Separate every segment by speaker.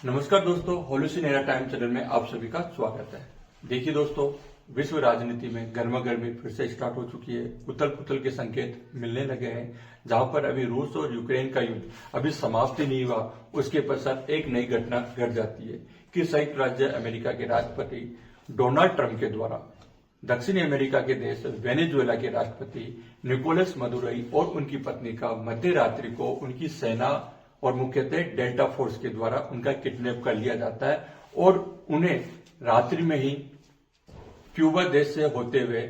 Speaker 1: नमस्कार दोस्तों, होलुसिनेरा time channel में आप सभी का स्वागत है। देखिए दोस्तों, विश्व राजनीति में गर्मा गर्मी फिर से स्टार्ट हो चुकी है। उथल पुथल के संकेत मिलने लगे हैं। जहां पर अभी रूस और यूक्रेन का युद्ध अभी समाप्त ही नहीं हुआ, उसके पश्चात एक नई घटना घट जाती है कि संयुक्त राज्य अमेरिका के राष्ट्रपति डोनाल्ड ट्रंप के द्वारा दक्षिणी अमेरिका के देश वेनेजुएला के राष्ट्रपति निकोलस मदुरोई और उनकी पत्नी का मध्य रात्रि को उनकी सेना और मुख्यतः डेल्टा फोर्स के द्वारा उनका किडनैप कर लिया जाता है और उन्हें रात्रि में ही क्यूबा देश से होते हुए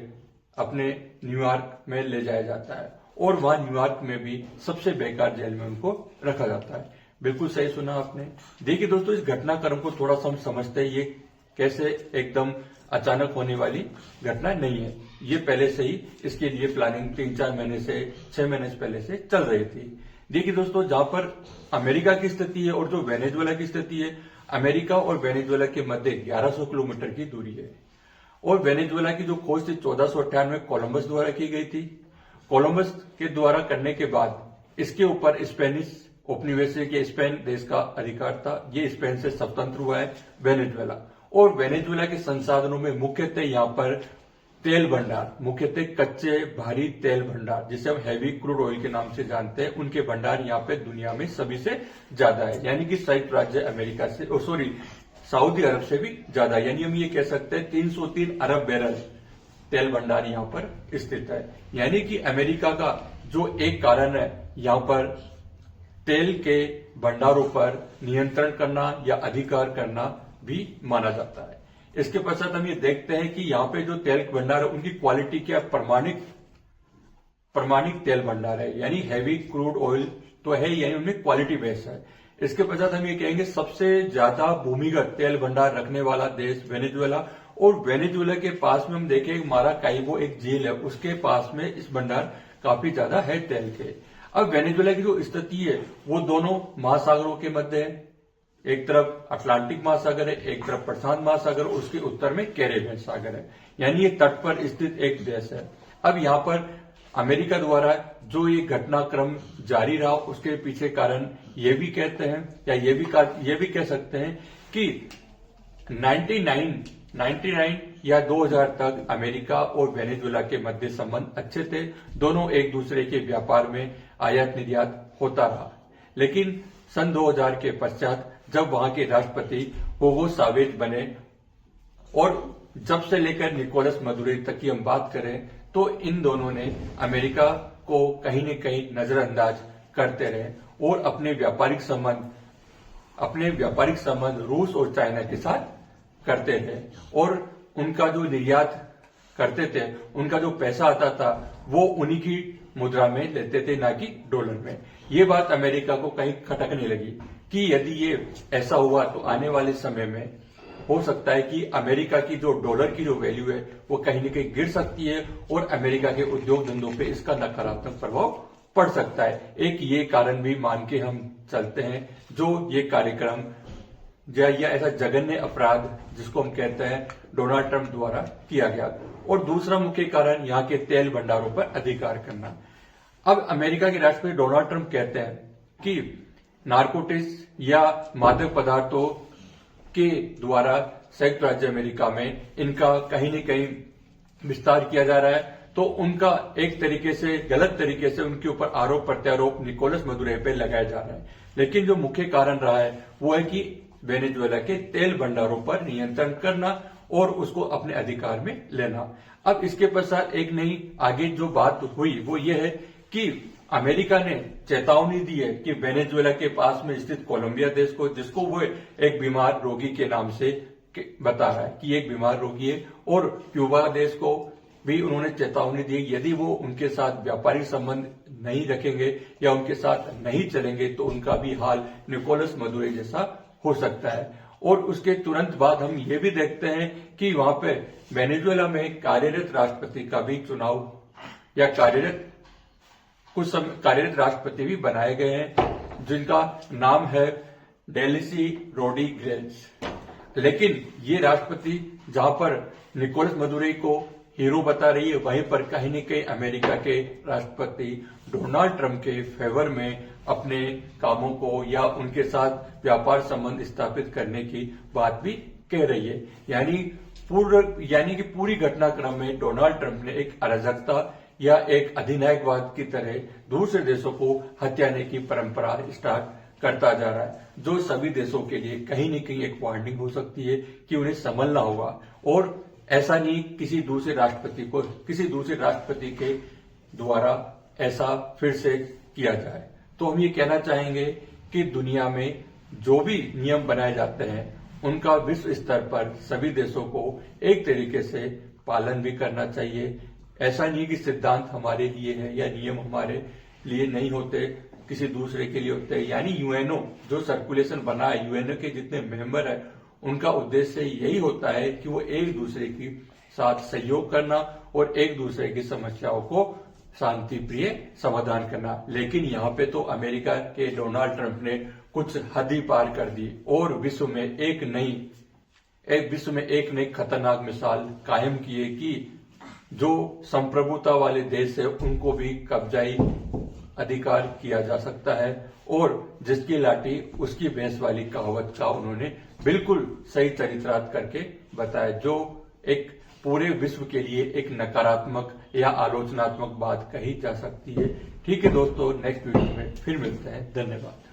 Speaker 1: अपने न्यूयॉर्क में ले जाया जाता है और वहां न्यूयॉर्क में भी सबसे बेकार जेल में उनको रखा जाता है। बिल्कुल सही सुना आपने। देखिए दोस्तों, इस घटनाक्रम को थोड़ा सा हम समझते हैं। ये कैसे एकदम अचानक होने वाली घटना नहीं है। ये पहले से ही इसके लिए प्लानिंग 3-4 महीने से 6 महीने से पहले से चल रही थी। देखिए दोस्तों, जहां पर अमेरिका की स्थिति है और जो वेनेजुएला की स्थिति है, अमेरिका और वेनेजुएला के मध्य 1100 किलोमीटर की दूरी है और वेनेजुएला की जो खोज थी 1498 में कोलंबस द्वारा की गई थी। कोलंबस के द्वारा करने के बाद इसके ऊपर स्पेनिश उपनिवेशिक या स्पेन देश का अधिकार था। ये स्पेन से स्वतंत्र हुआ है वेनेजुएला और वेनेजुएला के संसाधनों में मुख्यतः यहाँ पर तेल भंडार, मुख्यतः कच्चे भारी तेल भंडार जिसे हम हैवी क्रूड ऑयल के नाम से जानते हैं, उनके भंडार यहाँ पे दुनिया में सभी से ज्यादा है। यानी कि संयुक्त राज्य अमेरिका से सऊदी अरब से भी ज्यादा, यानी हम ये कह सकते हैं 303 अरब बैरल तेल भंडार यहाँ पर स्थित है। यानी कि अमेरिका का जो एक कारण है यहाँ पर तेल के भंडारों पर नियंत्रण करना या अधिकार करना भी माना जाता है। इसके पश्चात हम ये देखते हैं कि यहाँ पे जो तेल भंडार है उनकी क्वालिटी क्या प्रमाणिक तेल भंडार है, यानी हैवी क्रूड ऑयल तो है, यानी उनमें क्वालिटी बेस है। इसके पश्चात हम ये कहेंगे सबसे ज्यादा भूमिगत तेल भंडार रखने वाला देश वेनेजुएला और वेनेजुएला के पास में हम देखें माराकाइबो एक झील है, उसके पास में इस भंडार काफी ज्यादा है तेल के। अब वेनेजुएला की जो स्थिति है वो दोनों महासागरों के मध्य है। एक तरफ अटलांटिक महासागर है, एक तरफ प्रशांत महासागर, उसके उत्तर में कैरेबियन सागर है, यानी ये तट पर स्थित एक देश है। अब यहाँ पर अमेरिका द्वारा जो ये घटनाक्रम जारी रहा उसके पीछे कारण ये भी कहते हैं या ये भी कह सकते हैं कि 99 या 2000 तक अमेरिका और वेनेजुएला के मध्य संबंध अच्छे थे। दोनों एक दूसरे के व्यापार में आयात निर्यात होता रहा, लेकिन सन 2000 के पश्चात जब वहां के राष्ट्रपति हुगो चावेज बने और जब से लेकर निकोलस मदुरोई तक की हम बात करें तो इन दोनों ने अमेरिका को कहीं न कहीं नजरअंदाज करते रहे और अपने व्यापारिक संबंध रूस और चाइना के साथ करते थे और उनका जो निर्यात करते थे, उनका जो पैसा आता था वो उन्हीं की मुद्रा में लेते थे, ना कि डॉलर में। ये बात अमेरिका को कहीं खटकने लगी कि यदि ये ऐसा हुआ तो आने वाले समय में हो सकता है कि अमेरिका की जो डॉलर की जो वैल्यू है वो कहीं न कहीं गिर सकती है और अमेरिका के उद्योग धंधों पे इसका नकारात्मक प्रभाव पड़ सकता है। एक ये कारण भी मान के हम चलते हैं जो ये कार्यक्रम या ऐसा जघन्य अपराध जिसको हम कहते हैं डोनाल्ड ट्रंप द्वारा किया गया। और दूसरा मुख्य कारण यहाँ के तेल भंडारों पर अधिकार करना। अब अमेरिका के राष्ट्रपति डोनाल्ड ट्रंप कहते हैं कि नारकोटिक्स या मादक पदार्थों के द्वारा संयुक्त राज्य अमेरिका में इनका कहीं न कहीं विस्तार किया जा रहा है, तो उनका एक तरीके से गलत तरीके से उनके ऊपर आरोप प्रत्यारोप निकोलस मदुरोई पे लगाया जा रहा है। लेकिन जो मुख्य कारण रहा है वो है कि वेनेजुएला के तेल भंडारों पर नियंत्रण करना और उसको अपने अधिकार में लेना। अब इसके पश्चात एक नई आगे जो बात हुई वो ये है कि अमेरिका ने चेतावनी दी है कि वेनेजुएला के पास में स्थित कोलंबिया देश को, जिसको वो एक बीमार रोगी के नाम से बता रहा है कि एक बीमार रोगी है, और क्यूबा देश को भी उन्होंने चेतावनी दी यदि वो उनके साथ व्यापारिक संबंध नहीं रखेंगे या उनके साथ नहीं चलेंगे तो उनका भी हाल निकोलस मदुरोई जैसा हो सकता है। और उसके तुरंत बाद हम ये भी देखते हैं कि वहां पे वेनेजुएला में कार्यरत राष्ट्रपति का भी चुनाव या कार्यरत राष्ट्रपति भी बनाए गए हैं जिनका नाम है डेलिसी रोड्रिगेज। लेकिन ये राष्ट्रपति जहां पर निकोलस मदुरोई को हीरो बता रही है, वहीं पर कहीं न कहीं अमेरिका के राष्ट्रपति डोनाल्ड ट्रंप के फेवर में अपने कामों को या उनके साथ व्यापार संबंध स्थापित करने की बात भी कह रही है। यानी कि पूरी घटनाक्रम में डोनाल्ड ट्रंप ने एक अराजकता या एक अधिनायकवाद की तरह दूसरे देशों को हथियाने की परंपरा स्टार्ट करता जा रहा है, जो सभी देशों के लिए कहीं न कहीं एक वार्निंग हो सकती है कि उन्हें संभलना होगा और ऐसा नहीं किसी दूसरे राष्ट्रपति के द्वारा ऐसा फिर से किया जाए। तो हम ये कहना चाहेंगे कि दुनिया में जो भी नियम बनाए जाते हैं उनका विश्व स्तर पर सभी देशों को एक तरीके से पालन भी करना चाहिए। ऐसा नहीं कि सिद्धांत हमारे लिए है या नियम हमारे लिए नहीं होते, किसी दूसरे के लिए होते हैं। यानी यूएनओ जो सर्कुलेशन बना है, यूएनओ के जितने मेंबर है, उनका उद्देश्य यही होता है कि वो एक दूसरे के साथ सहयोग करना और एक दूसरे की समस्याओं को शांति प्रिय समाधान करना। लेकिन यहाँ पे तो अमेरिका के डोनाल्ड ट्रंप ने कुछ हद ही पार कर दी और विश्व में एक नई खतरनाक मिसाल कायम की है कि जो संप्रभुता वाले देश है उनको भी कब्जाई अधिकार किया जा सकता है और जिसकी लाठी उसकी भैंस वाली कहावत का उन्होंने बिल्कुल सही चरित्रार्थ करके बताया, जो एक पूरे विश्व के लिए एक नकारात्मक या आलोचनात्मक बात कही जा सकती है। ठीक है दोस्तों, नेक्स्ट वीडियो में फिर मिलते हैं। धन्यवाद।